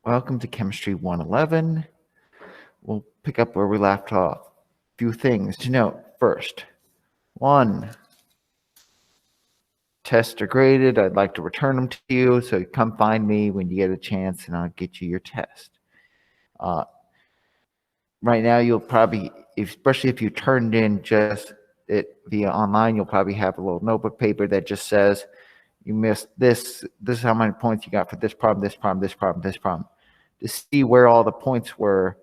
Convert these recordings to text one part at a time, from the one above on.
Welcome to Chemistry 111. We'll pick up where we left off. A few things to note. First, 1, tests are graded. I'd like to return them to you, so come find me when you get a chance and I'll get you your test. Right now, you'll probably, especially if you turned in just it via online, you'll probably have a little notebook paper that just says, you missed this is how many points you got for this problem, this problem, this problem, this problem. To see where all the points were,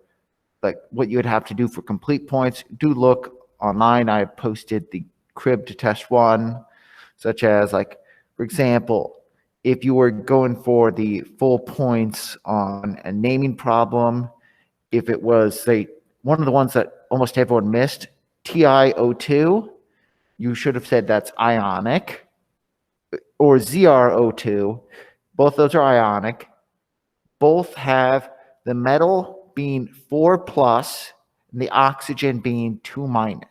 like what you would have to do for complete points, do look online. I posted the crib to test 1, such as, like, for example, if you were going for the full points on a naming problem, if it was, say, one of the ones that almost everyone missed, TiO2, you should have said that's ionic, or ZrO2, both those are ionic. Both have the metal being 4+ and the oxygen being 2-.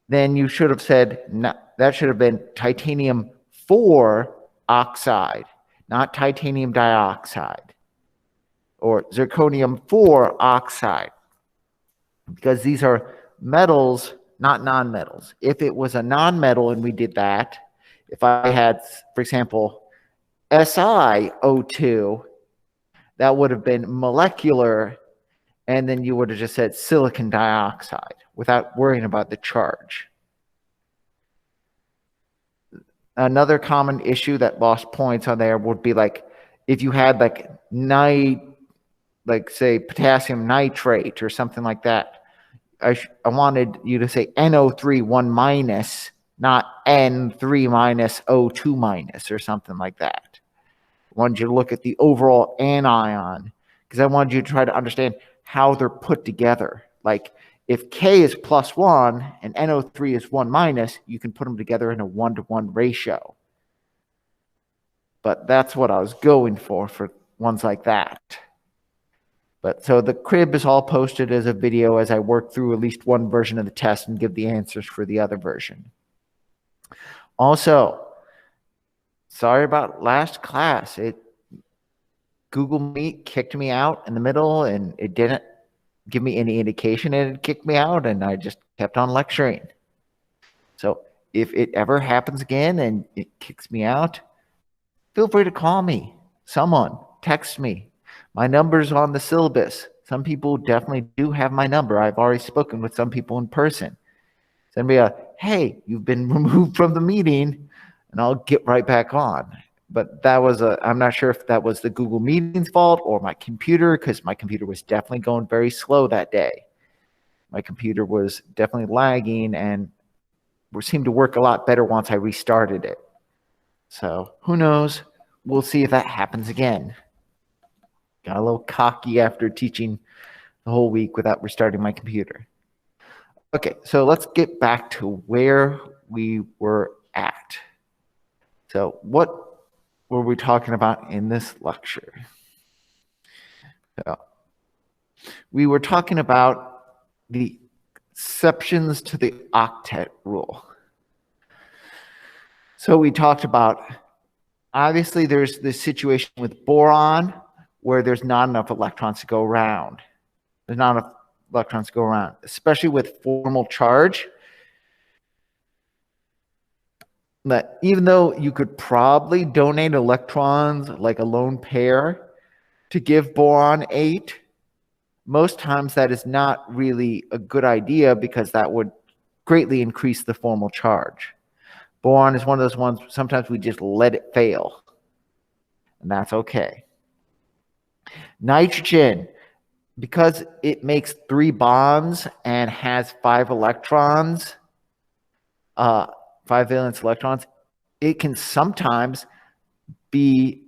Then you should have said, no, that should have been titanium 4 oxide, not titanium dioxide, or zirconium 4 oxide, because these are metals, not nonmetals. If it was a nonmetal and we did that, if I had, for example, SiO2, that would have been molecular, and then you would have just said silicon dioxide without worrying about the charge. Another common issue that lost points on there would be, like, if you had like say potassium nitrate or something like that, I wanted you to say NO3 1-, not N3- O2- or something like that. I wanted you to look at the overall anion, because I wanted you to try to understand how they're put together. Like, if K is +1 and NO3 is 1-, you can put them together in a 1-to-1 ratio. But that's what I was going for ones like that. But so the crib is all posted as a video as I work through at least one version of the test and give the answers for the other version. Also, sorry about last class. Google Meet kicked me out in the middle, and it didn't give me any indication it had kicked me out, and I just kept on lecturing. So if it ever happens again and it kicks me out, feel free to call me. Someone, text me. My number's on the syllabus. Some people definitely do have my number. I've already spoken with some people in person. Send me a, hey, you've been removed from the meeting, and I'll get right back on. But that was I'm not sure if that was the Google Meetings fault or my computer, because my computer was definitely going very slow that day. My computer was definitely lagging and seemed to work a lot better once I restarted it. So who knows? We'll see if that happens again. Got a little cocky after teaching the whole week without restarting my computer. Okay, so let's get back to where we were at. So what were we talking about in this lecture? So we were talking about the exceptions to the octet rule. So we talked about, obviously, there's this situation with boron where there's not enough electrons to go around. There's not enough electrons to go around, especially with formal charge. That even though you could probably donate electrons like a lone pair to give boron 8, most times that is not really a good idea, because that would greatly increase the formal charge. Boron is one of those ones, sometimes we just let it fail, and that's okay. Nitrogen, because it makes 3 bonds and has 5 electrons, 5 valence electrons, it can sometimes be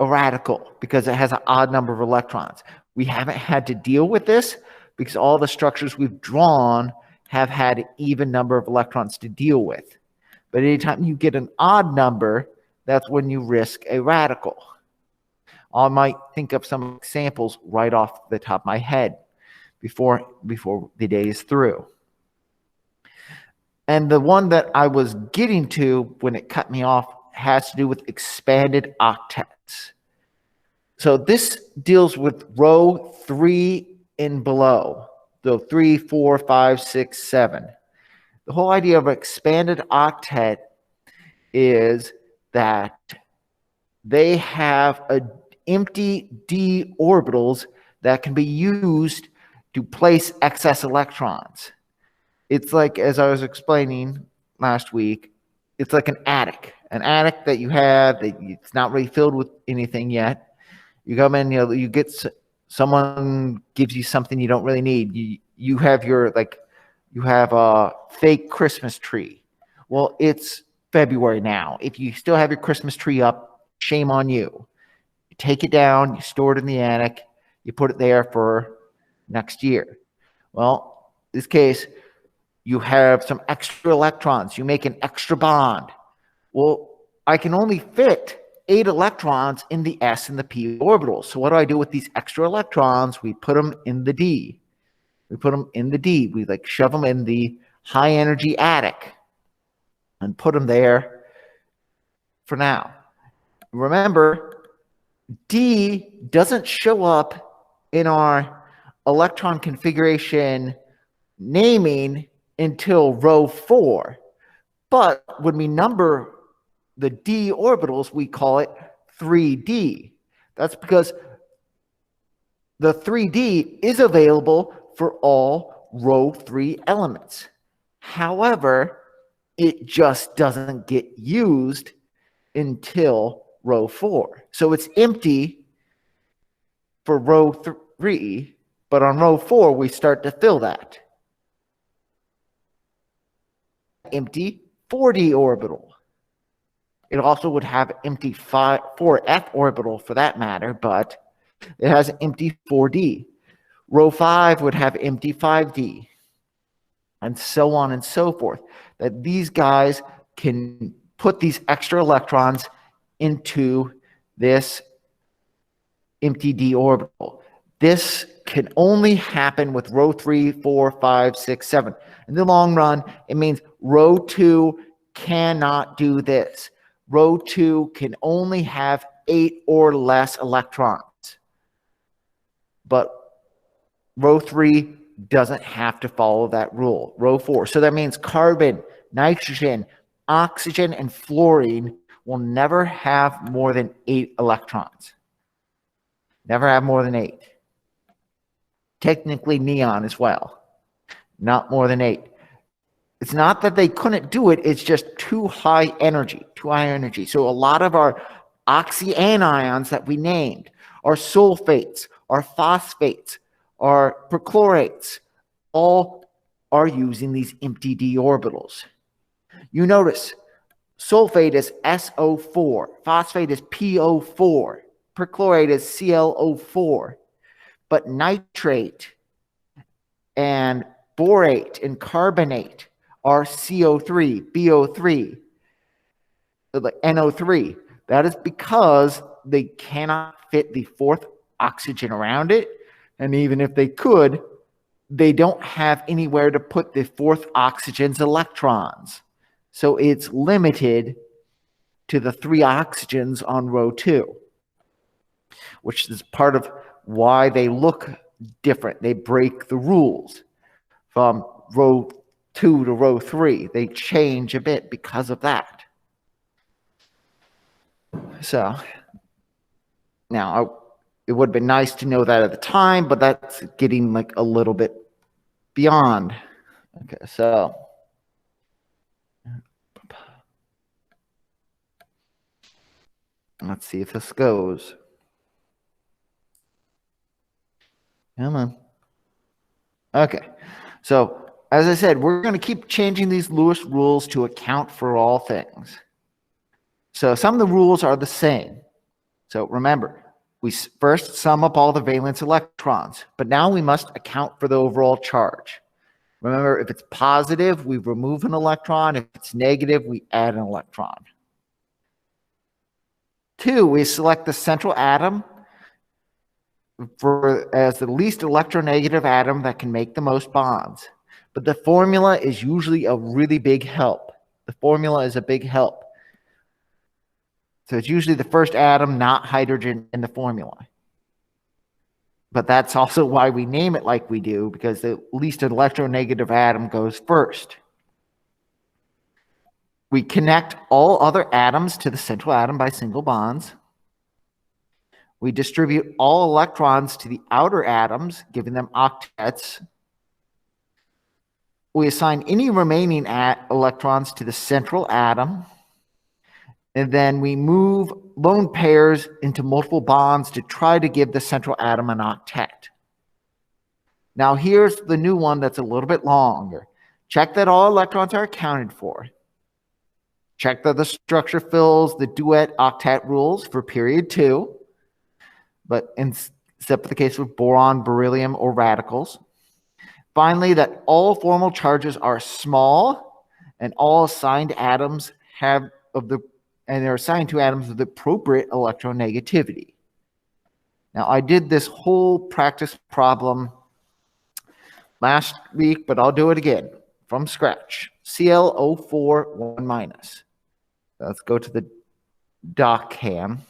a radical because it has an odd number of electrons. We haven't had to deal with this because all the structures we've drawn have had an even number of electrons to deal with. But anytime you get an odd number, that's when you risk a radical. I might think of some examples right off the top of my head before the day is through. And the one that I was getting to when it cut me off has to do with expanded octets. So this deals with row 3 and below. So 3, 4, 5, 6, 7. The whole idea of expanded octet is that they have empty d orbitals that can be used to place excess electrons. It's like, as I was explaining last week, it's like an attic that you have that it's not really filled with anything yet. You come in, you get someone gives you something you don't really need. You have you have a fake Christmas tree. Well, it's February now. If you still have your Christmas tree up, shame on you. You take it down, you store it in the attic, you put it there for next year. Well, in this case, you have some extra electrons. You make an extra bond. Well, I can only fit 8 electrons in the s and the p orbitals. So what do I do with these extra electrons? We put them in the d. We put them in the d. We shove them in the high energy attic and put them there for now. Remember, d doesn't show up in our electron configuration naming until row 4. But when we number the d orbitals, we call it 3d. That's because the 3d is available for all row 3 elements. However, it just doesn't get used until row 4. So it's empty for row 3, but on row 4, we start to fill that. Empty 4d orbital. It also would have empty 4f orbital for that matter, but it has empty 4d. Row 5 would have empty 5d, and so on and so forth. That these guys can put these extra electrons into this empty d orbital. This can only happen with row 3, 4, 5, 6, 7. In the long run, it means row 2 cannot do this. Row 2 can only have 8 or less electrons. But row 3 doesn't have to follow that rule. Row 4. So that means carbon, nitrogen, oxygen, and fluorine will never have more than 8 electrons. Never have more than 8. Technically neon as well. Not more than 8. It's not that they couldn't do it, it's just too high energy. So a lot of our oxyanions that we named, our sulfates, our phosphates, our perchlorates, all are using these empty d orbitals. You notice sulfate is SO4, phosphate is PO4, perchlorate is ClO4, but nitrate and borate and carbonate are CO3, BO3, NO3. That is because they cannot fit the 4th oxygen around it. And even if they could, they don't have anywhere to put the 4th oxygen's electrons. So it's limited to the 3 oxygens on row 2, which is part of why they look different. They break the rules from row 2 to row 3. They change a bit because of that. So now it would have been nice to know that at the time, but that's getting a little bit beyond. Okay, so let's see if this goes. Come on. Okay, so as I said, we're going to keep changing these Lewis rules to account for all things. So some of the rules are the same. So remember, we first sum up all the valence electrons, but now we must account for the overall charge. Remember, if it's positive, we remove an electron. If it's negative, we add an electron. 2, we select the central atom as the least electronegative atom that can make the most bonds. But the formula is usually a really big help. The formula is a big help. So it's usually the first atom, not hydrogen, in the formula. But that's also why we name it like we do, because the least electronegative atom goes first. We connect all other atoms to the central atom by single bonds. We distribute all electrons to the outer atoms, giving them octets. We assign any remaining electrons to the central atom. And then we move lone pairs into multiple bonds to try to give the central atom an octet. Now here's the new one that's a little bit longer. Check that all electrons are accounted for. Check that the structure fills the duet octet rules for period 2, but except for the case with boron, beryllium, or radicals. Finally, that all formal charges are small and all assigned atoms have they're assigned to atoms with appropriate electronegativity. Now, I did this whole practice problem last week, but I'll do it again from scratch. Cl04 1 minus. Let's go to the doc cam.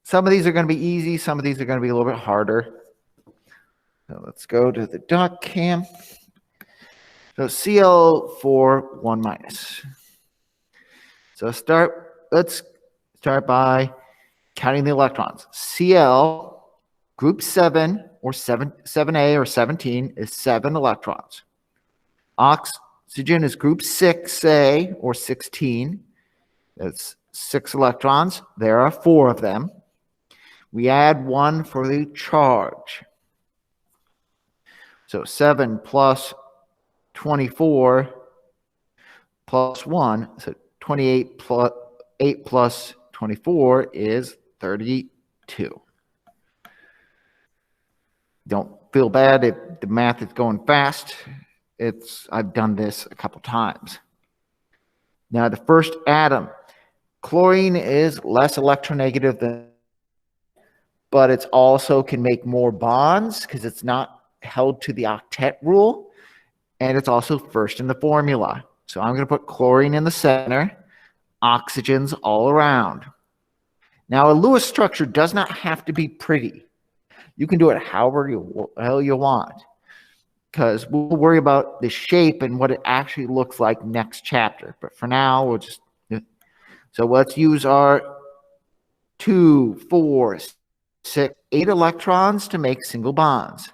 Some of these are going to be easy. Some of these are going to be a little bit harder. So let's go to the doc cam. So Cl4 1 minus. So let's start by counting the electrons. Cl group 7 or 7A or 17 is 7 electrons. Oxygen is group 6A or 16. That's 6 electrons. There are 4 of them. We add 1 for the charge. So 7 plus 24 plus 1. So 28 plus 8 plus 24 is 32. Don't feel bad if the math is going fast. I've done this a couple times. Now the first atom, chlorine is less electronegative than, but it also can make more bonds because it's not held to the octet rule, and it's also first in the formula. So I'm going to put chlorine in the center, oxygens all around. Now a Lewis structure does not have to be pretty. You can do it however you want, because we'll worry about the shape and what it actually looks like next chapter. But for now, so let's use our 2, 4, 6, 8 electrons to make single bonds.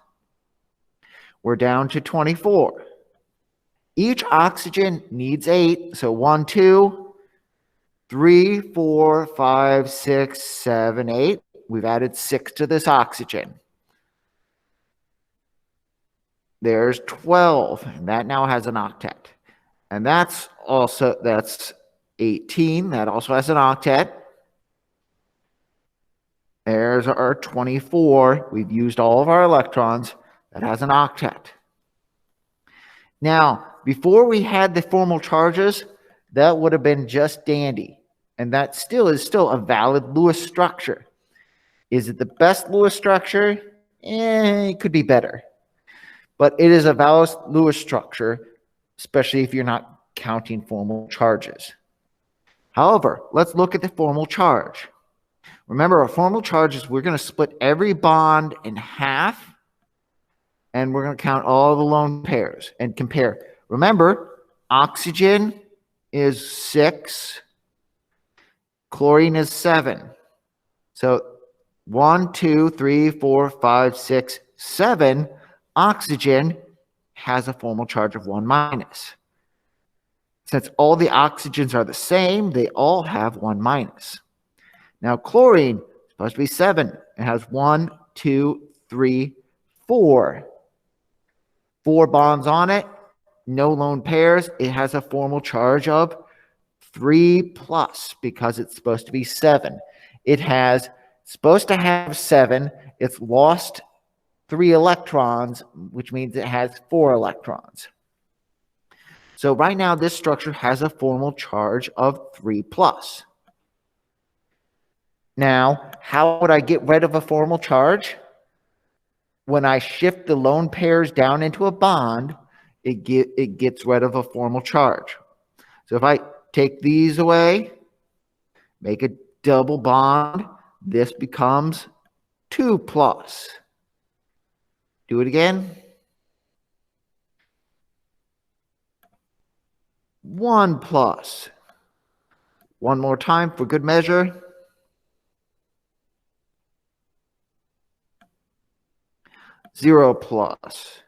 We're down to 24. Each oxygen needs 8. So 1, 2, 3, 4, 5, 6, 7, 8. We've added 6 to this oxygen. There's 12, and that now has an octet. And that's 18. That also has an octet. There's our 24. We've used all of our electrons. That has an octet. Now, before we had the formal charges, that would have been just dandy. And that is still a valid Lewis structure. Is it the best Lewis structure? It could be better. But it is a valid Lewis structure, especially if you're not counting formal charges. However, let's look at the formal charge. Remember, our formal charges, we're going to split every bond in half, and we're going to count all the lone pairs and compare. Remember, oxygen is 6, chlorine is 7. So 1, 2, 3, 4, 5, 6, 7, oxygen has a formal charge of 1 minus. Since all the oxygens are the same, they all have 1 minus. Now chlorine is supposed to be 7. It has 1, 2, 3, 4. 4 bonds on it, no lone pairs. It has a formal charge of 3 plus because it's supposed to be 7. Supposed to have 7. It's lost 3 electrons, which means it has 4 electrons. So right now, this structure has a formal charge of 3 plus. Now, how would I get rid of a formal charge? When I shift the lone pairs down into a bond, it gets rid of a formal charge. So if I take these away, make a double bond, this becomes 2 plus. Do it again. 1 plus. One more time for good measure. 0 plus.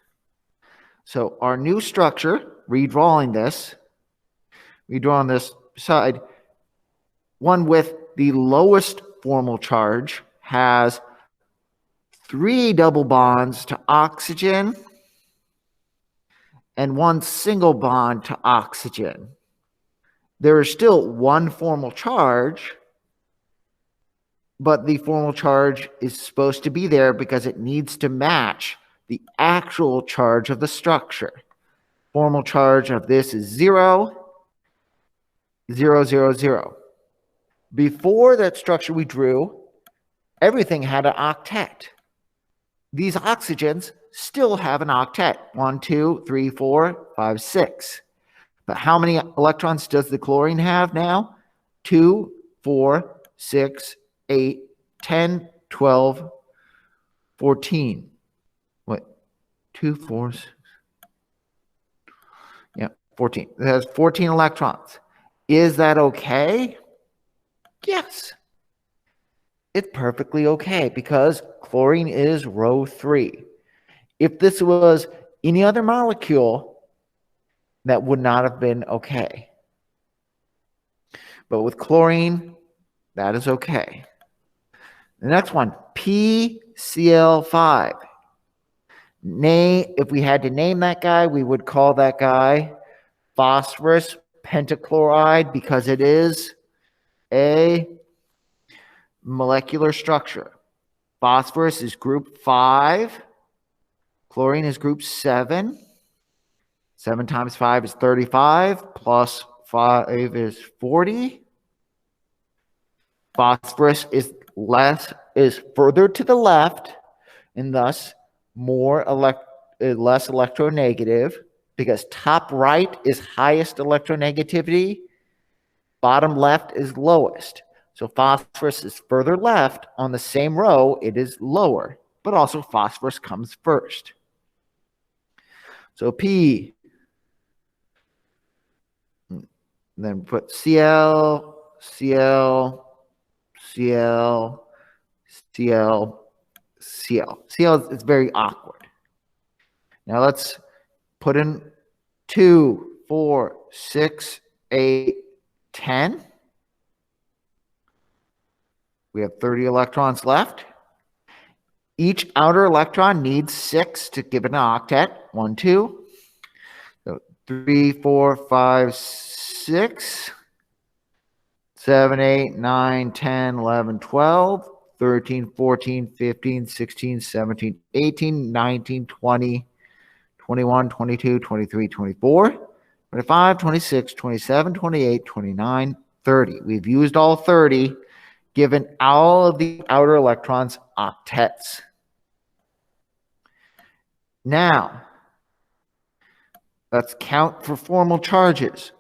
So our new structure, redrawing this side, one with the lowest formal charge has 3 double bonds to oxygen and 1 single bond to oxygen. There is still 1 formal charge, but the formal charge is supposed to be there because it needs to match the actual charge of the structure. Formal charge of this is 0, 0, 0, 0. Before that structure we drew, everything had an octet. These oxygens still have an octet. 1, 2, 3, 4, 5, 6. But how many electrons does the chlorine have now? 2, 4, 6, 8, 10, 12, 14. What? 2, 4, 6. Yeah, 14. It has 14 electrons. Is that okay? Yes. It's perfectly okay because chlorine is row 3. If this was any other molecule, that would not have been okay. But with chlorine, that is okay. The next one, PCl5. If we had to name that guy, we would call that guy phosphorus pentachloride because it is a molecular structure. Phosphorus is group 5. Chlorine is group 7. 7 times 5 is 35, plus 5 is 40. Phosphorus is further to the left, and thus less electronegative, because top right is highest electronegativity, bottom left is lowest. So phosphorus is further left. On the same row, it is lower, but also phosphorus comes first. So P, then put Cl, Cl, Cl, Cl, Cl. Cl is very awkward. Now let's put in 2, 4, 6, 8, 10. We have 30 electrons left. Each outer electron needs 6 to give it an octet. 1, 2. So 3, 4, 5, 6. 7, 8, 9, 10, 11, 12, 13, 14, 15, 16, 17, 18, 19, 20, 21, 22, 23, 24, 25, 26, 27, 28, 29, 30. We've used all 30, given all of the outer electrons octets. Now, let's count for formal charges.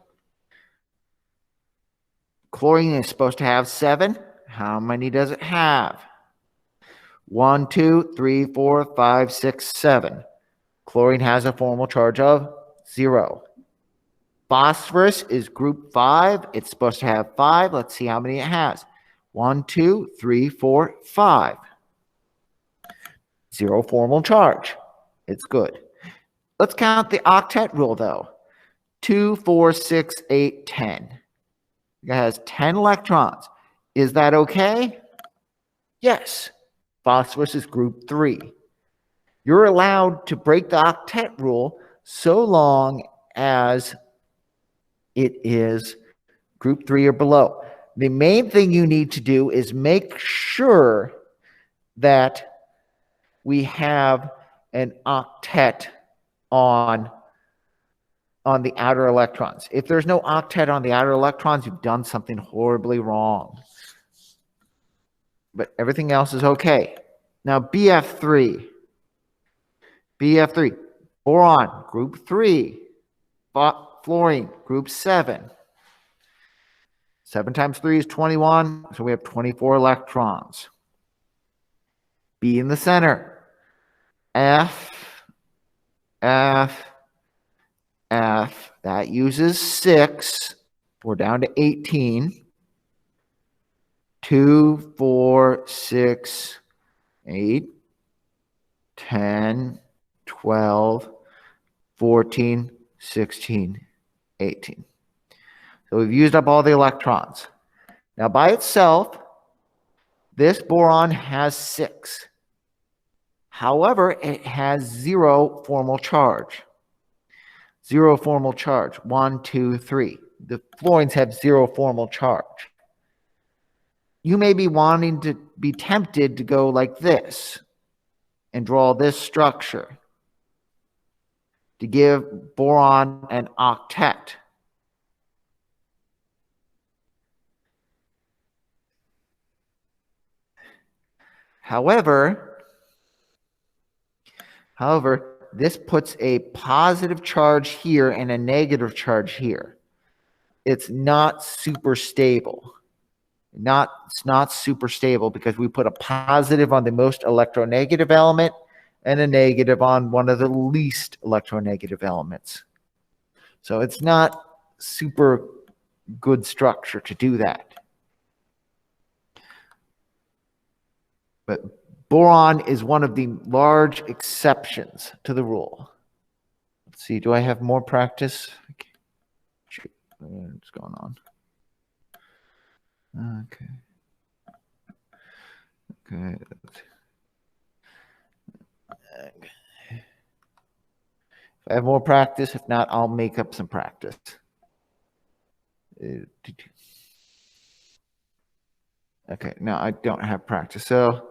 Chlorine is supposed to have 7. How many does it have? 1, 2, 3, 4, 5, 6, 7. Chlorine has a formal charge of 0. Phosphorus is group 5. It's supposed to have 5. Let's see how many it has. 1, 2, 3, 4, 5. 0 formal charge. It's good. Let's count the octet rule, though. 2, 4, 6, 8, 10. It has 10 electrons. Is that okay? Yes. Phosphorus is group 3. You're allowed to break the octet rule so long as it is group 3 or below. The main thing you need to do is make sure that we have an octet on the outer electrons. If there's no octet on the outer electrons, you've done something horribly wrong. But everything else is okay. Now, BF3. BF3. Boron, group 3. Fluorine, group 7. 7 times 3 is 21, so we have 24 electrons. B in the center. F, F, F. That uses 6. We're down to 18. 2, 4, 6, 8, 10, 12, 14, 16, 18. So we've used up all the electrons. Now by itself, this boron has 6. However, it has 0 formal charge. 0 formal charge. 1, 2, 3. The fluorines have 0 formal charge. You may be wanting to be tempted to go like this and draw this structure to give boron an octet. However, this puts a positive charge here and a negative charge here. It's not super stable. It's not super stable because we put a positive on the most electronegative element and a negative on one of the least electronegative elements. So it's not super good structure to do that. But boron is one of the large exceptions to the rule. Let's see, do I have more practice? Okay. What's going on? Okay. Okay. If I have more practice, if not, I'll make up some practice. Okay, no, I don't have practice. So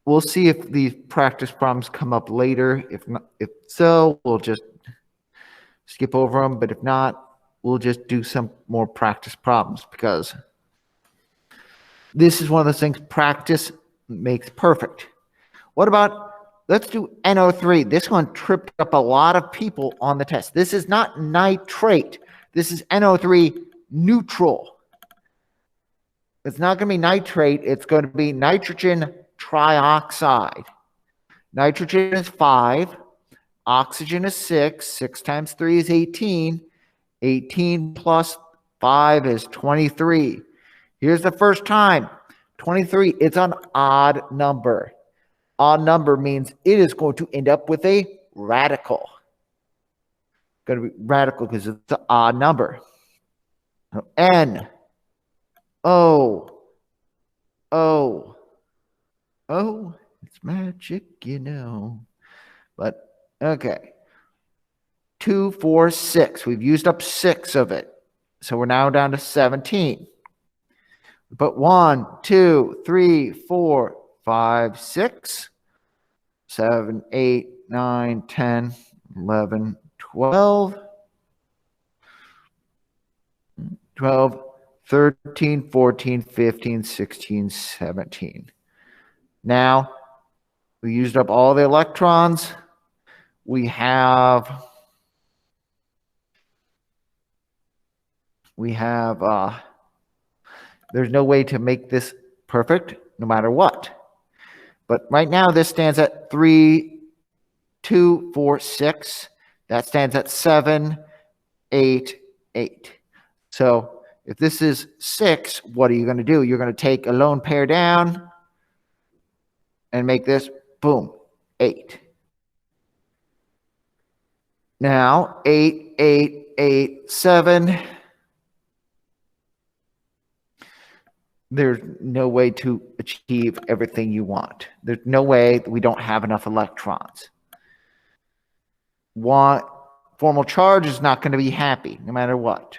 we'll see if these practice problems come up later. If so, we'll just skip over them. But if not, we'll just do some more practice problems because this is one of those things, practice makes perfect. What about, let's do NO3. This one tripped up a lot of people on the test. This is not nitrate. This is NO3 neutral. It's not going to be nitrate. It's going to be nitrogen trioxide. Nitrogen is 5. Oxygen is 6. 6 times 3 is 18. 18 plus 5 is 23. Here's the first time. 23, it's an odd number. Odd number means it is going to end up with a radical. Going to be radical because it's an odd number. N, O, O, O. It's magic, you know. But, okay. 2, 4, 6. We've used up 6 of it. So we're now down to 17. But 1, 2, 3, 4, 5, 6, 7, 8, 9, 10, 11, 12, 13, 14, 15, 16, 17. Now, we used up all the electrons. We have there's no way to make this perfect no matter what. But right now this stands at 3, 2, 4, 6. That stands at 7, 8, 8. So if this is 6, what are you going to do? You're going to take a lone pair down and make this, boom, 8. Now 8, 8, 8, 7. There's no way to achieve everything you want. There's no way that we don't have enough electrons. Formal charge is not going to be happy no matter what.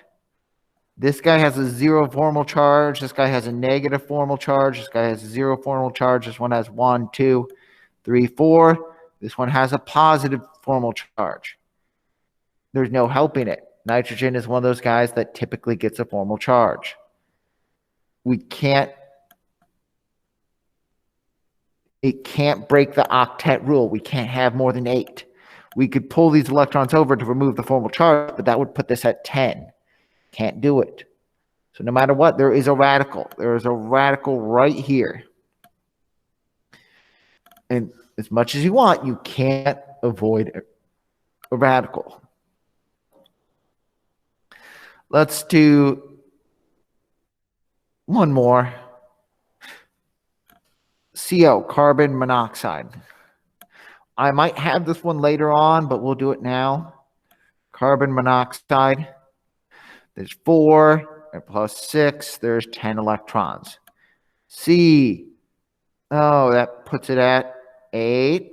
This guy has a 0 formal charge. This guy has a negative formal charge. This guy has a 0 formal charge. This one has 1, 2, 3, 4. This one has a positive formal charge. There's no helping it. Nitrogen is one of those guys that typically gets a formal charge. It can't break the octet rule. We can't have more than 8. We could pull these electrons over to remove the formal charge, but that would put this at 10. Can't do it. So no matter what, there is a radical. There is a radical right here. And as much as you want, you can't avoid a radical. Let's do one more. CO, carbon monoxide. I might have this one later on, but we'll do it now. Carbon monoxide. There's 4 and plus 6. There's 10 electrons. C. Oh, that puts it at 8.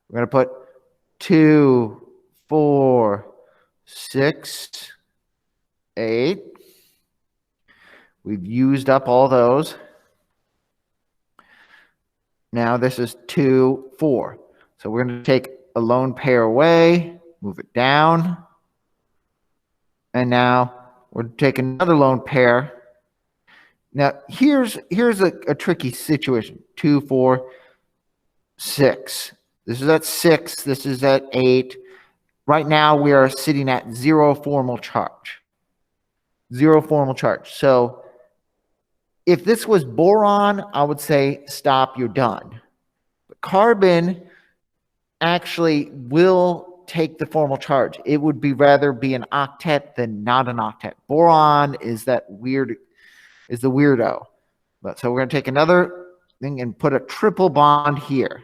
We're going to put 2, 4, 6, 8. We've used up all those. Now this is 2, 4. So we're going to take a lone pair away, move it down. And now we're going to take another lone pair. Now here's a tricky situation. 2, 4, 6. This is at 6. This is at 8. Right now we are sitting at 0 formal charge. 0 formal charge. So if this was boron, I would say stop, you're done. But carbon actually will take the formal charge. It would be rather be an octet than not an octet. Boron is the weirdo. So we're going to take another thing and put a triple bond here.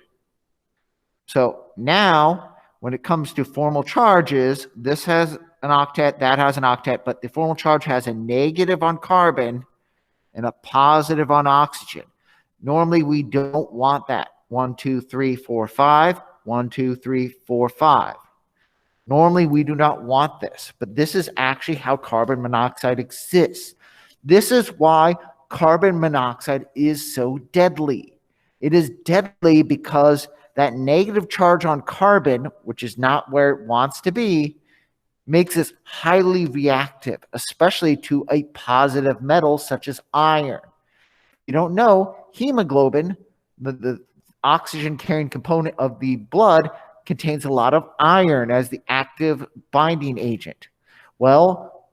So now when it comes to formal charges, this has an octet, that has an octet, but the formal charge has a negative on carbon and a positive on oxygen. Normally, we don't want that. 1, 2, 3, 4, 5. 1, 2, 3, 4, 5. Normally, we do not want this, but this is actually how carbon monoxide exists. This is why carbon monoxide is so deadly. It is deadly because that negative charge on carbon, which is not where it wants to be, makes us highly reactive, especially to a positive metal such as iron. You don't know, hemoglobin, the oxygen carrying component of the blood, contains a lot of iron as the active binding agent. Well,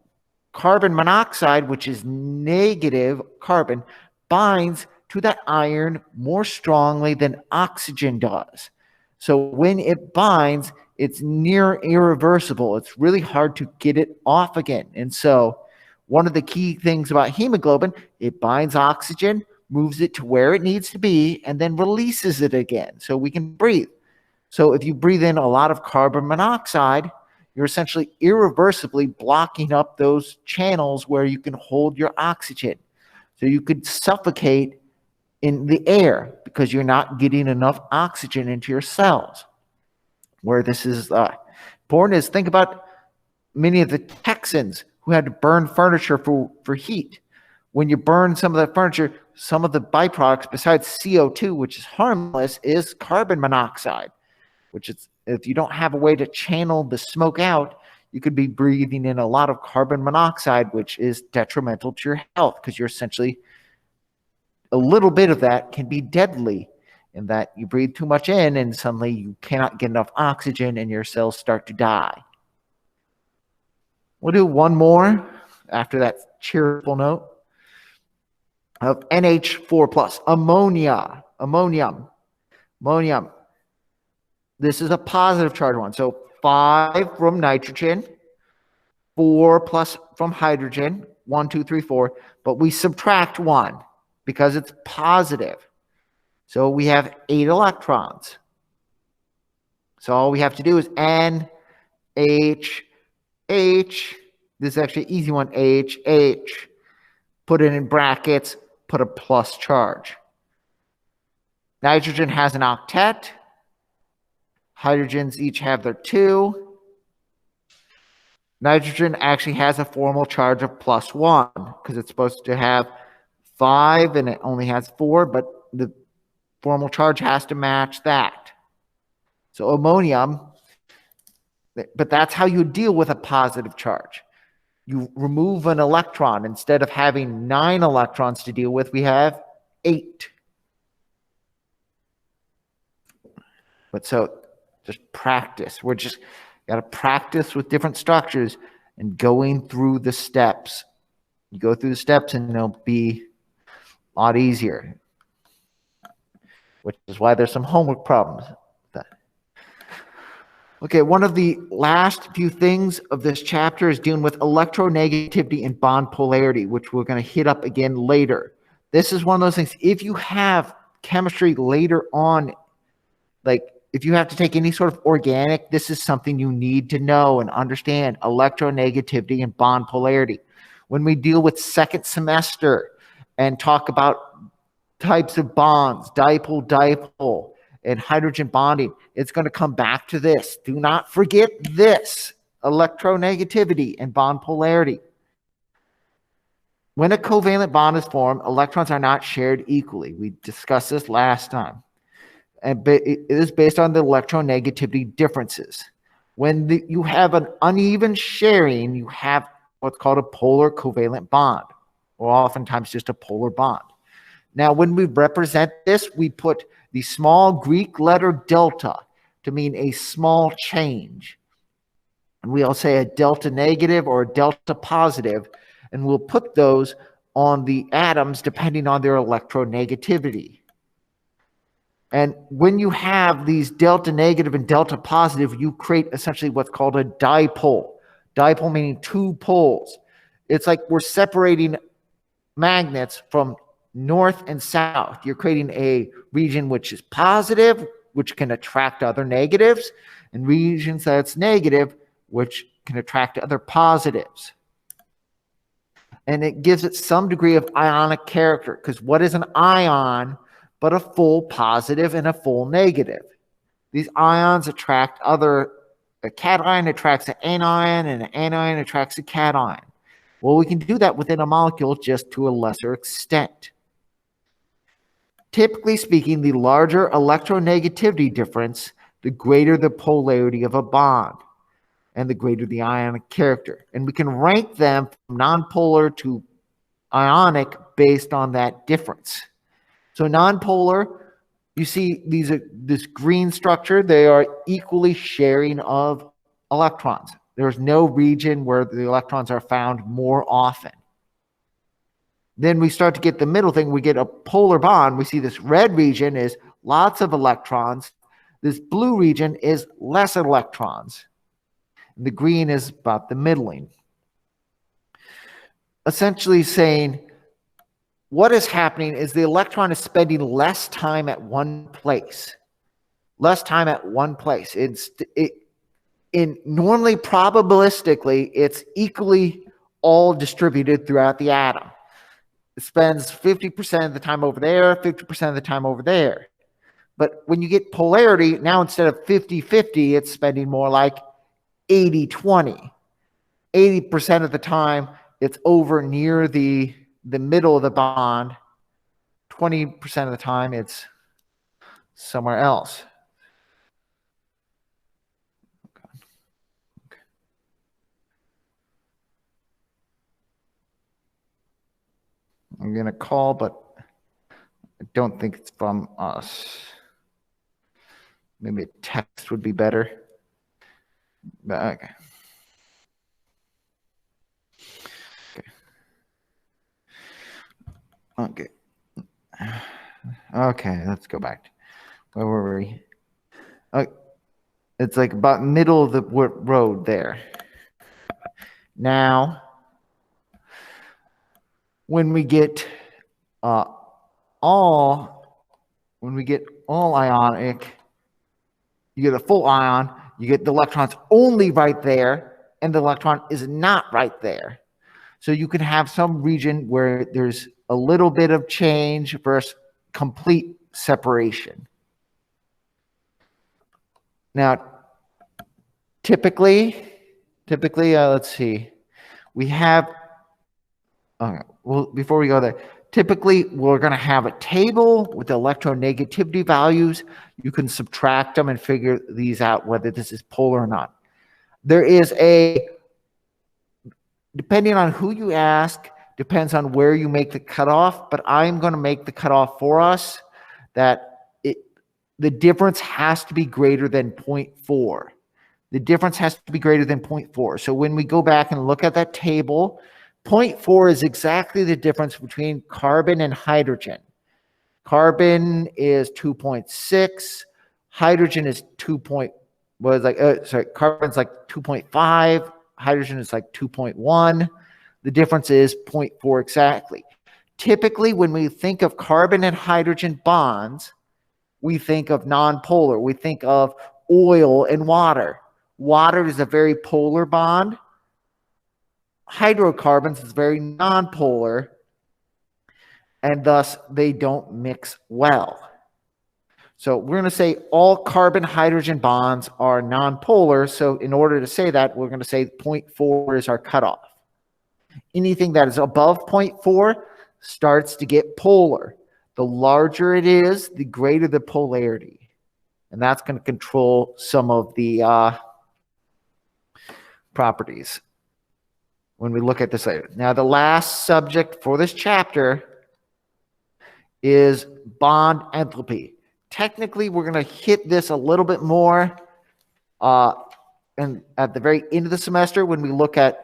carbon monoxide, which is negative carbon, binds to that iron more strongly than oxygen does. So when it binds, it's near irreversible. It's really hard to get it off again. And so one of the key things about hemoglobin, it binds oxygen, moves it to where it needs to be, and then releases it again so we can breathe. So if you breathe in a lot of carbon monoxide, you're essentially irreversibly blocking up those channels where you can hold your oxygen. So you could suffocate in the air because you're not getting enough oxygen into your cells. Where this is important is think about many of the Texans who had to burn furniture for heat. When you burn some of that furniture, some of the byproducts besides CO2, which is harmless, is carbon monoxide, which is, if you don't have a way to channel the smoke out, you could be breathing in a lot of carbon monoxide, which is detrimental to your health because you're essentially, a little bit of that can be deadly in that you breathe too much in and suddenly you cannot get enough oxygen and your cells start to die. We'll do one more after that cheerful note of NH4+, ammonium. This is a positive charge one. So 5 from nitrogen, 4 plus from hydrogen, 1, 2, 3, 4, but we subtract 1 because it's positive. So we have 8 electrons. So all we have to do is N, H, H. This is actually an easy one, H, H. Put it in brackets, put a plus charge. Nitrogen has an octet. Hydrogens each have their 2. Nitrogen actually has a formal charge of +1 because it's supposed to have 5 and it only has 4, but the formal charge has to match that. So ammonium, but that's how you deal with a positive charge. You remove an electron. Instead of having 9 electrons to deal with, we have 8. But so just practice. We're just got to practice with different structures and going through the steps. You go through the steps and it'll be a lot easier. which is why there's some homework problems. Okay, one of the last few things of this chapter is dealing with electronegativity and bond polarity, which we're going to hit up again later. This is one of those things, if you have chemistry later on, like if you have to take any sort of organic, this is something you need to know and understand, electronegativity and bond polarity. When we deal with second semester and talk about types of bonds, dipole, and hydrogen bonding, it's going to come back to this. Do not forget this, electronegativity and bond polarity. When a covalent bond is formed, electrons are not shared equally. We discussed this last time. And it is based on the electronegativity differences. When you have an uneven sharing, you have what's called a polar covalent bond, or oftentimes just a polar bond. Now, when we represent this, we put the small Greek letter delta to mean a small change. And we'll say a delta negative or a delta positive, and we'll put those on the atoms depending on their electronegativity. And when you have these delta negative and delta positive, you create essentially what's called a dipole. Dipole meaning two poles. It's like we're separating magnets from north and south. You're creating a region which is positive, which can attract other negatives, and regions that's negative, which can attract other positives. And it gives it some degree of ionic character, because what is an ion but a full positive and a full negative? These ions attract a cation attracts an anion, and an anion attracts a cation. Well, we can do that within a molecule just to a lesser extent. Typically speaking, the larger electronegativity difference, the greater the polarity of a bond, and the greater the ionic character. And we can rank them from nonpolar to ionic based on that difference. So nonpolar, you see this green structure, they are equally sharing of electrons. There's no region where the electrons are found more often. Then we start to get the middle thing. We get a polar bond. We see this red region is lots of electrons. This blue region is less electrons. The green is about the middling. Essentially saying what is happening is the electron is spending less time at one place. Less time at one place. Normally, probabilistically, it's equally all distributed throughout the atom. It spends 50% of the time over there, 50% of the time over there. But when you get polarity, now instead of 50-50, it's spending more like 80-20. 80% of the time, it's over near the middle of the bond. 20% of the time, it's somewhere else. I'm going to call, but I don't think it's from us. Maybe a text would be better. But, okay. Okay, let's go back. Where were we? It's like about middle of the road there. Now, when we get all ionic, you get a full ion, you get the electrons only right there, and the electron is not right there. So you can have some region where there's a little bit of change versus complete separation. Now, typically, let's see, we have, well, before we go there, typically we're going to have a table with the electronegativity values. You can subtract them and figure these out, whether this is polar or not. There is depending on who you ask, depends on where you make the cutoff, but I'm going to make the cutoff for us that the difference has to be greater than 0.4. The difference has to be greater than 0.4. So when we go back and look at that table, 0.4 is exactly the difference between carbon and hydrogen. Carbon is 2.6. Hydrogen is carbon's like 2.5. Hydrogen is like 2.1. The difference is 0.4 exactly. Typically, when we think of carbon and hydrogen bonds, we think of nonpolar. We think of oil and water. Water is a very polar bond. Hydrocarbons is very nonpolar, and thus they don't mix well. So we're going to say all carbon-hydrogen bonds are nonpolar. So in order to say that, we're going to say 0.4 is our cutoff. Anything that is above 0.4 starts to get polar. The larger it is, the greater the polarity. And that's going to control some of the properties when we look at this later. Now, the last subject for this chapter is bond enthalpy. Technically, we're going to hit this a little bit more and at the very end of the semester when we look at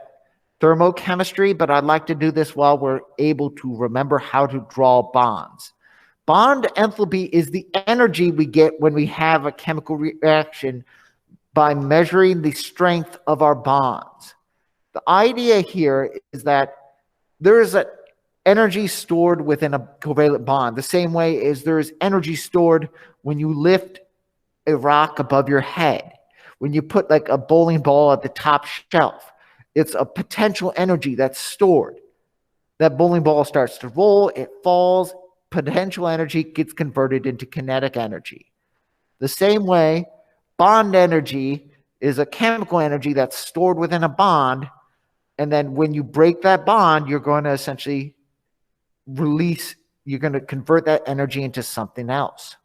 thermochemistry, but I'd like to do this while we're able to remember how to draw bonds. Bond enthalpy is the energy we get when we have a chemical reaction by measuring the strength of our bonds. The idea here is that there is an energy stored within a covalent bond, the same way as there is energy stored when you lift a rock above your head. When you put like a bowling ball at the top shelf, it's a potential energy that's stored. That bowling ball starts to roll, it falls, potential energy gets converted into kinetic energy. The same way, bond energy is a chemical energy that's stored within a bond, and then when you break that bond, you're going to essentially release, you're going to convert that energy into something else.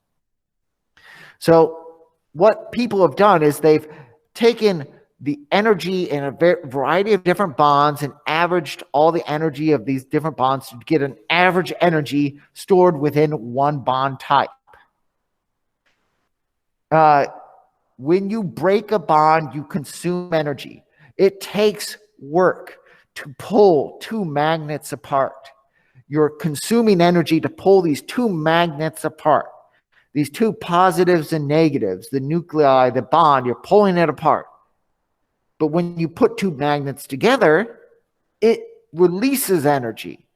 So what people have done is they've taken the energy in a variety of different bonds and averaged all the energy of these different bonds to get an average energy stored within one bond type. When you break a bond, you consume energy. It takes work to pull two magnets apart. You're consuming energy to pull these two magnets apart. These two positives and negatives, the nuclei, the bond, you're pulling it apart. But when you put two magnets together, it releases energy.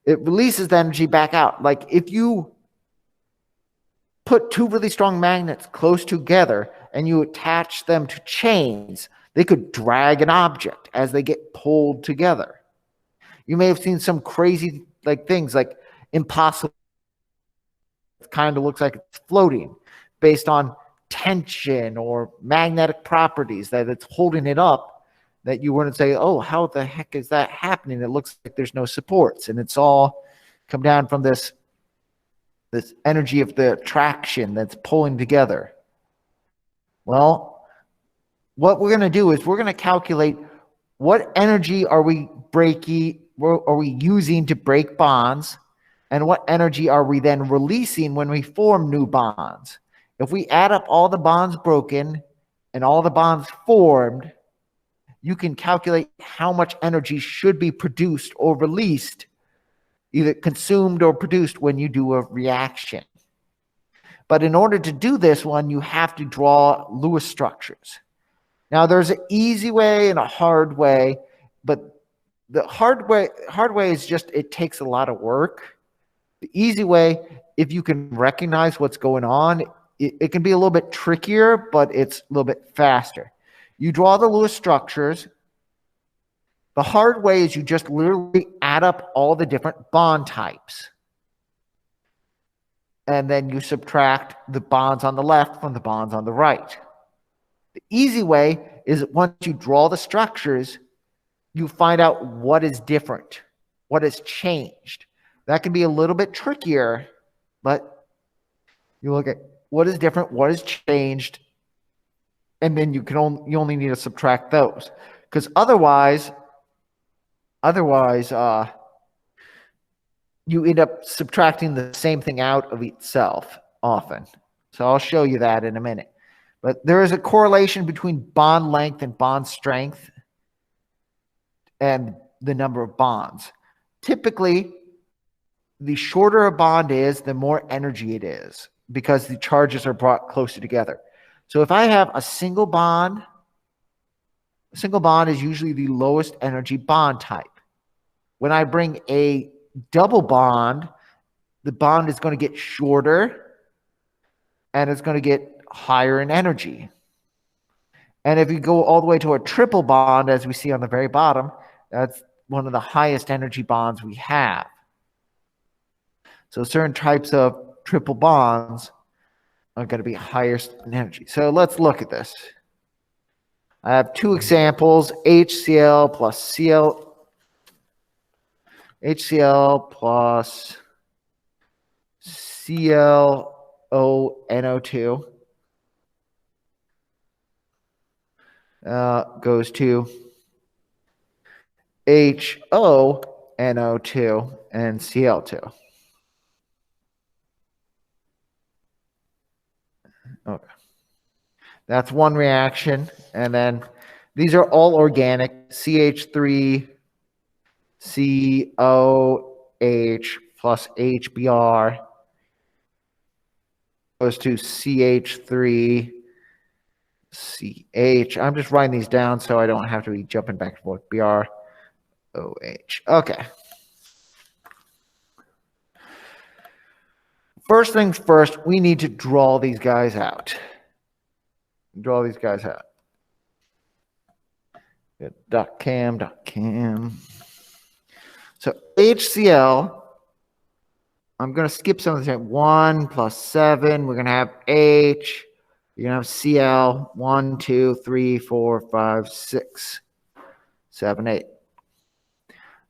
It releases the energy back out. Like if you put two really strong magnets close together and you attach them to chains, they could drag an object as they get pulled together. You may have seen some crazy things like impossible. It kind of looks like it's floating based on tension or magnetic properties that it's holding it up, that you wouldn't say, oh, how the heck is that happening? It looks like there's no supports, and it's all come down from this energy of the attraction that's pulling together. Well, what we're going to do is we're going to calculate what energy are we using to break bonds, and what energy are we then releasing when we form new bonds. If we add up all the bonds broken and all the bonds formed, you can calculate how much energy should be produced or released, either consumed or produced when you do a reaction. But in order to do this one, you have to draw Lewis structures. Now, there's an easy way and a hard way, but the hard way is just it takes a lot of work. The easy way, if you can recognize what's going on, it can be a little bit trickier, but it's a little bit faster. You draw the Lewis structures. The hard way is you just literally add up all the different bond types. And then you subtract the bonds on the left from the bonds on the right. The easy way is once you draw the structures, you find out what is different, what has changed. That can be a little bit trickier, but you look at what is different, what has changed, and then you only need to subtract those, because otherwise you end up subtracting the same thing out of itself often. So I'll show you that in a minute. But there is a correlation between bond length and bond strength and the number of bonds. Typically, the shorter a bond is, the more energy it is because the charges are brought closer together. So if I have a single bond is usually the lowest energy bond type. When I bring a double bond, the bond is going to get shorter and it's going to get higher in energy. And if you go all the way to a triple bond, as we see on the very bottom, that's one of the highest energy bonds we have. So certain types of triple bonds are going to be higher in energy. So let's look at this. I have two examples, HCl plus HCl plus ClONO2 goes to HONO2 and Cl2. Okay. That's one reaction. And then these are all organic. CH3, COH plus HBr goes to CH3, CH. I'm just writing these down so I don't have to be jumping back and forth. BrOH. Okay. First things first, we need to draw these guys out. Dot cam. So HCl, I'm going to skip some of this. 1 plus 7. We're going to have H. You're going to have Cl. 1, 2, 3, 4, 5, 6, 7, 8.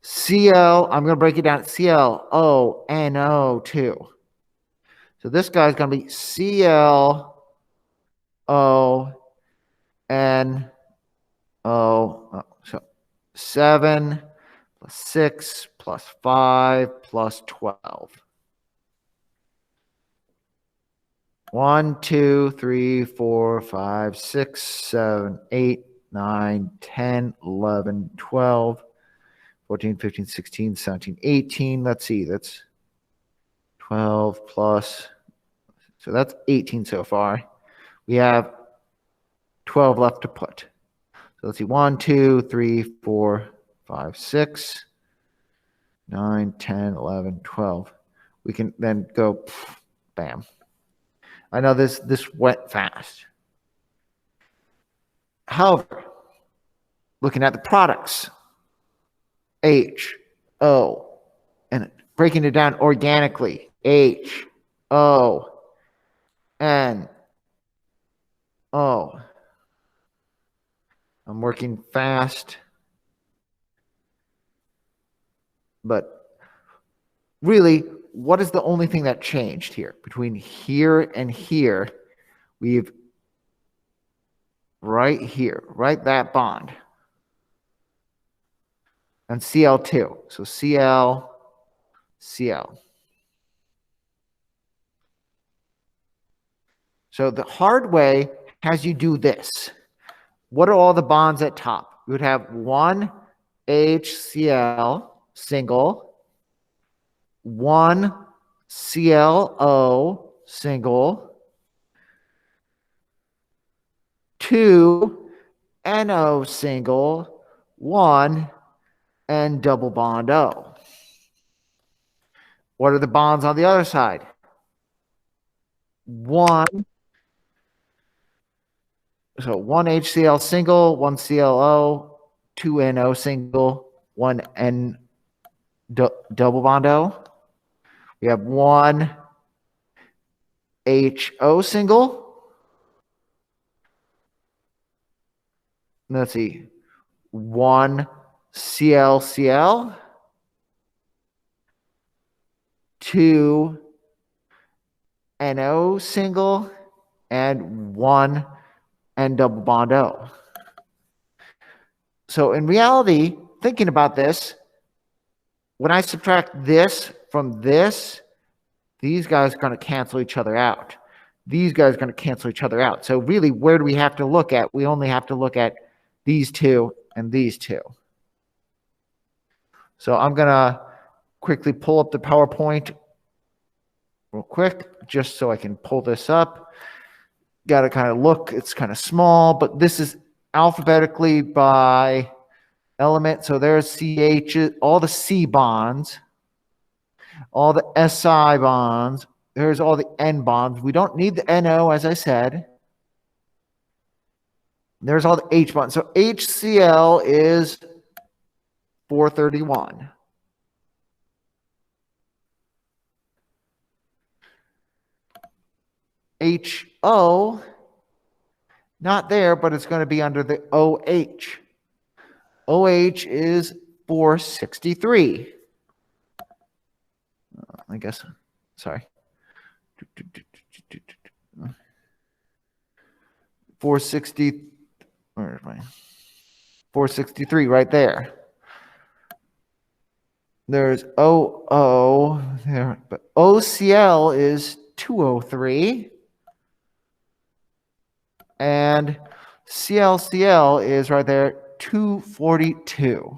Cl, I'm going to break it down. ClONO2. So this guy's going to be ClONO. So 7 plus 6 plus 5 plus 12. 1, 2, 3, 4, 5, 6, 7, 8, 9, 10, 11, 12, 14, 15, 16, 17, 18. Let's see, that's 12 plus. So that's 18 so far. We have 12 left to put. So let's see, 1, 2, 3, 4, 5, 6, 9, 10, 11, 12. We can then go, bam. I know this went fast. However, looking at the products, H, O, and breaking it down organically, H, O, N, O. I'm working fast, but really, what is the only thing that changed here? Between here and here, we've right here, right that bond. And Cl2. So Cl, Cl. So the hard way has you do this. What are all the bonds at top? We would have one HCl single, one ClO single, two NO single, one and double bond O. What are the bonds on the other side? One. So one HCl single, one ClO, two NO single, one N double bond O. We have one HO single. Let's see. One ClCl. Two NO single and one N double bond O. So in reality, thinking about this, when I subtract this from this, these guys are going to cancel each other out. These guys are going to cancel each other out. So really, where do we have to look at? We only have to look at these two and these two. So I'm going to quickly pull up the PowerPoint real quick, just so I can pull this up. Got to kind of look, it's kind of small, but this is alphabetically by element. So there's CH, all the C bonds, all the SI bonds. There's all the N bonds. We don't need the NO, as I said. There's all the H bonds. So HCl is 431. HO, not there, but it's going to be under the OH. OH is 463. I guess, sorry. 460, where is my 463 right there. There's OO there, but OCl is 203. And ClCl is right there, 242.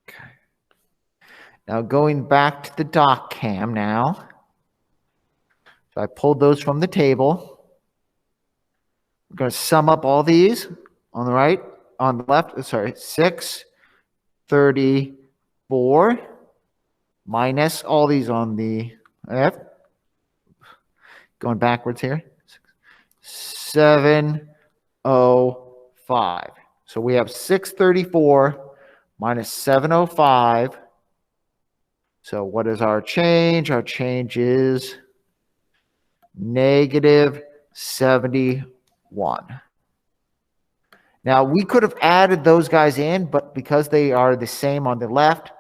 Okay. Now going back to the doc cam now. So I pulled those from the table. We're going to sum up all these on the right, on the left, sorry, 634 minus all these on the left. Going backwards here. 705. So we have 634 minus 705. So what is our change? Our change is negative 71. Now we could have added those guys in, but because they are the same on the left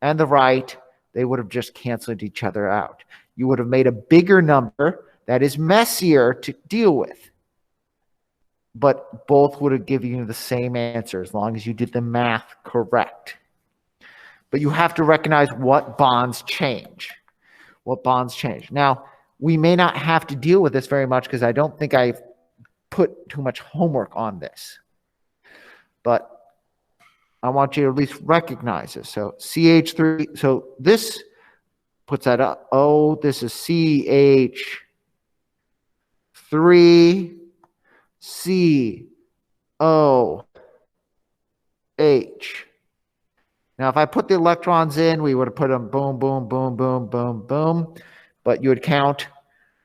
and the right, they would have just canceled each other out. You would have made a bigger number that is messier to deal with. But both would have given you the same answer as long as you did the math correct. But you have to recognize what bonds change. What bonds change. Now, we may not have to deal with this very much because I don't think I've put too much homework on this. But I want you to at least recognize this. So CH3, so this puts that up. Oh, this is CH3, COH. Now, if I put the electrons in, we would have put them boom, boom, boom, boom, boom, boom. But you would count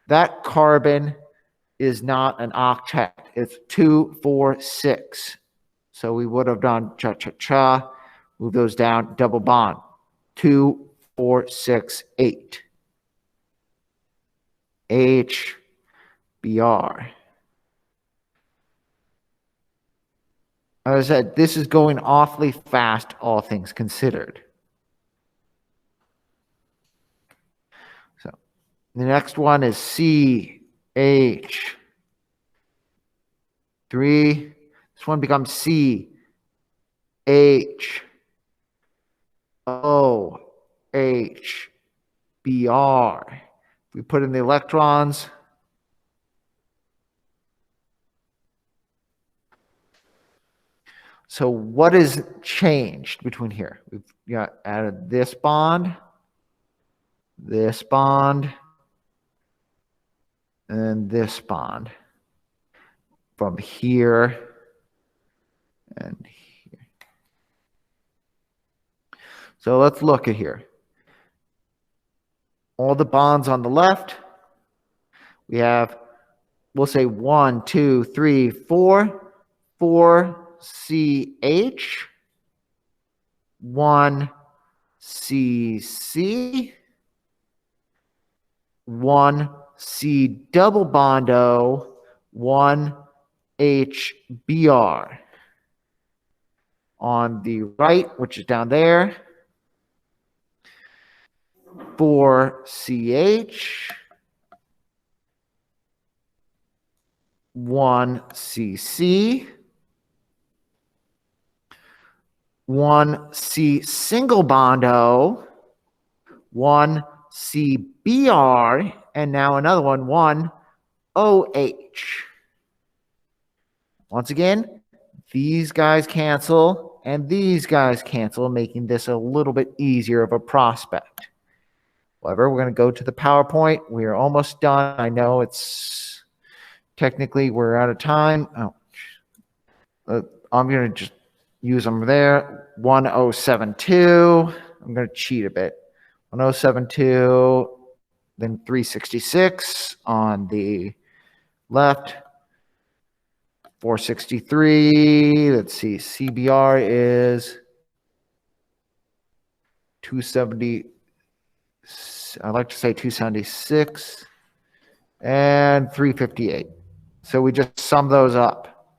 that carbon is not an octet. It's 2, 4, 6. So we would have done cha-cha-cha, move those down, double bond. 2, 4, 6, 8. HBr. As I said, this is going awfully fast, all things considered. So the next one is CH3. This one becomes CHOH. Br. If we put in the electrons, so what is changed between here? We've got added this bond, and this bond from here and here. So let's look at here. All the bonds on the left, we have, we'll say 1, 2, 3, 4, 4 CH, 1 CC, 1 C double bond O, 1 HBr. On the right, which is down there, 4 CH, 1 CC, 1 C single bond O, 1 CBr, and now another one, 1 OH. Once again, these guys cancel. cancel, and these guys cancel, making this a little bit easier of a prospect. However, we're going to go to the PowerPoint. We are almost done. I know it's technically we're out of time. I'm going to just use them there. 1072. I'm going to cheat a bit. 1072, then 366 on the left. 463. Let's see. CBR is 270. I like to say 276 and 358. So we just sum those up.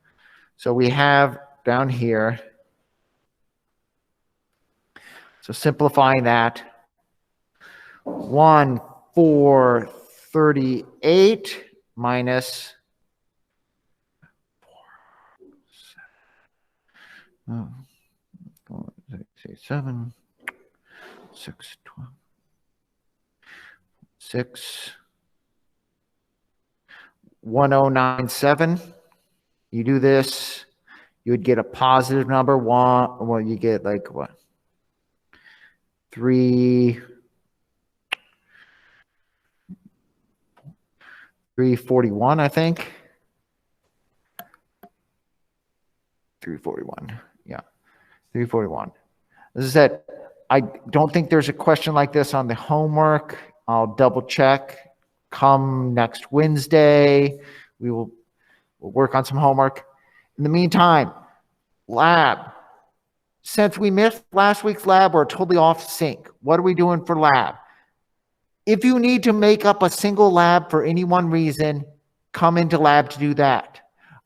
So we have down here. So simplifying that, 1438 minus 7, 6, 12, 6, 1097. You do this, you would get a positive number. Well, you get like what? 341, I think. 341. Yeah. 341. As I said, I don't think there's a question like this on the homework. I'll double check. Come next Wednesday, we'll work on some homework. In the meantime, lab. Since we missed last week's lab, we're totally off sync. What are we doing for lab? If you need to make up a single lab for any one reason, come into lab to do that.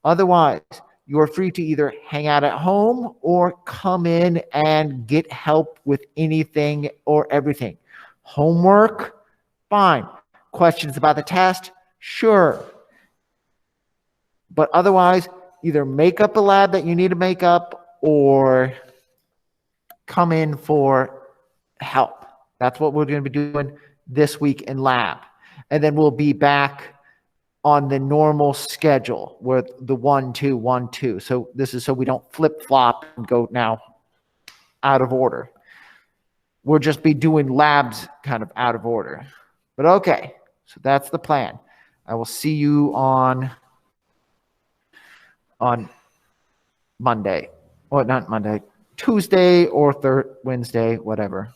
Otherwise, you are free to either hang out at home or come in and get help with anything or everything. Homework, fine. Questions about the test, sure. But otherwise, either make up a lab that you need to make up or come in for help. That's what we're going to be doing this week in lab. And then we'll be back on the normal schedule with the 1, 2, 1, 2. So this is so we don't flip-flop and go now out of order. We'll just be doing labs kind of out of order. But okay, so that's the plan. I will see you on Monday. Well, not Monday. Tuesday or Wednesday, whatever.